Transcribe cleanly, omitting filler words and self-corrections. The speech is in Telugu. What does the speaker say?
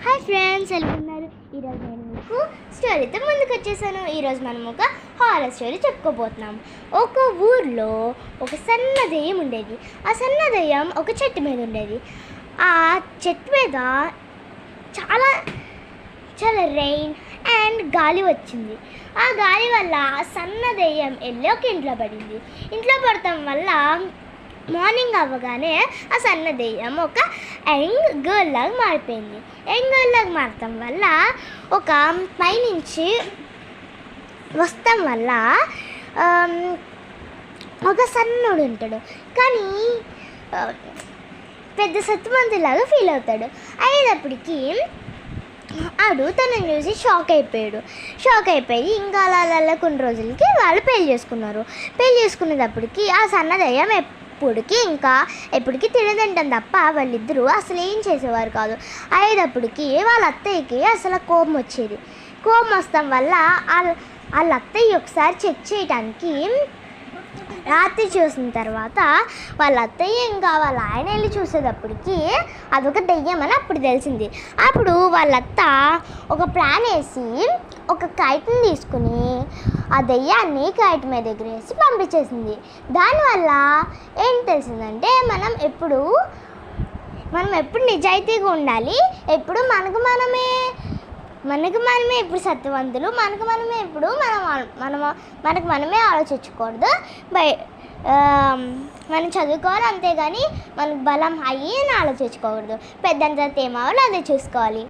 హాయ్ ఫ్రెండ్స్, ఎలా ఉన్నారు? ఈరోజు నేను మీకు స్టోరీతో ముందుకు వచ్చేసాను. ఈరోజు మనం ఒక హారర్ స్టోరీ చెప్పుకోబోతున్నాం. ఒక ఊర్లో ఒక సన్న దెయ్యం ఉండేది. ఆ సన్న దెయ్యం ఒక చెట్టు మీద ఉండేది. ఆ చెట్టు మీద చాలా చాలా రెయిన్ అండ్ గాలి వచ్చింది. ఆ గాలి వల్ల ఆ సన్న దెయ్యం వెళ్ళి ఒక ఇంట్లో పడింది. ఇంట్లో పడటం వల్ల మార్నింగ్ అవ్వగానే ఆ సన్న దెయ్యం ఒక యంగ్ గర్ల్ లాగా మారిపోయింది. యంగ్ గర్ల్ లాగా మారటం వల్ల ఒక పైనుంచి వస్తాం వల్ల ఒక సన్నుడు ఉంటాడు, కానీ పెద్ద సత్తుమంతిలాగా ఫీల్ అవుతాడు. అయ్యేటప్పటికి ఆడు తనని చూసి షాక్ అయిపోయి ఇంకా అలా కొన్ని రోజులకి వాళ్ళు పెళ్లి చేసుకున్నారు. పెళ్లి చేసుకునేటప్పటికి ఆ సన్న దెయ్యం ఎప్పటికీ తినదంటాం తప్ప వాళ్ళిద్దరూ అసలు ఏం చేసేవారు కాదు. అయ్యేటప్పటికి వాళ్ళ అత్తయ్యకి అసలు కోపం వచ్చేది. కోపం వస్తాం వల్ల వాళ్ళ అత్తయ్య ఒకసారి చెక్ చేయడానికి రాత్రి చూసిన తర్వాత వాళ్ళ అత్తయ్య ఇంకా వాళ్ళ ఆయన వెళ్ళి చూసేటప్పటికి అదొక దెయ్యం అని అప్పుడు తెలిసింది. అప్పుడు వాళ్ళ అత్త ఒక ప్లాన్ వేసి ఒక కైట్ని తీసుకుని ఆ దెయ్యాన్ని కైట్ మీద ఎగిరేసి పంపించేసింది. దానివల్ల ఏం తెలిసిందంటే మనం ఎప్పుడు నిజాయితీగా ఉండాలి, ఎప్పుడు మనకు మనమే ఇప్పుడు సత్యవంతులు, మనకు మనమే ఆలోచించకూడదు. మనం చదువుకోవాలి, అంతేగాని మనకు బలం అయ్యి అని ఆలోచించుకోకూడదు. పెద్దంతా ఏమవ్వాలో అదే చూసుకోవాలి.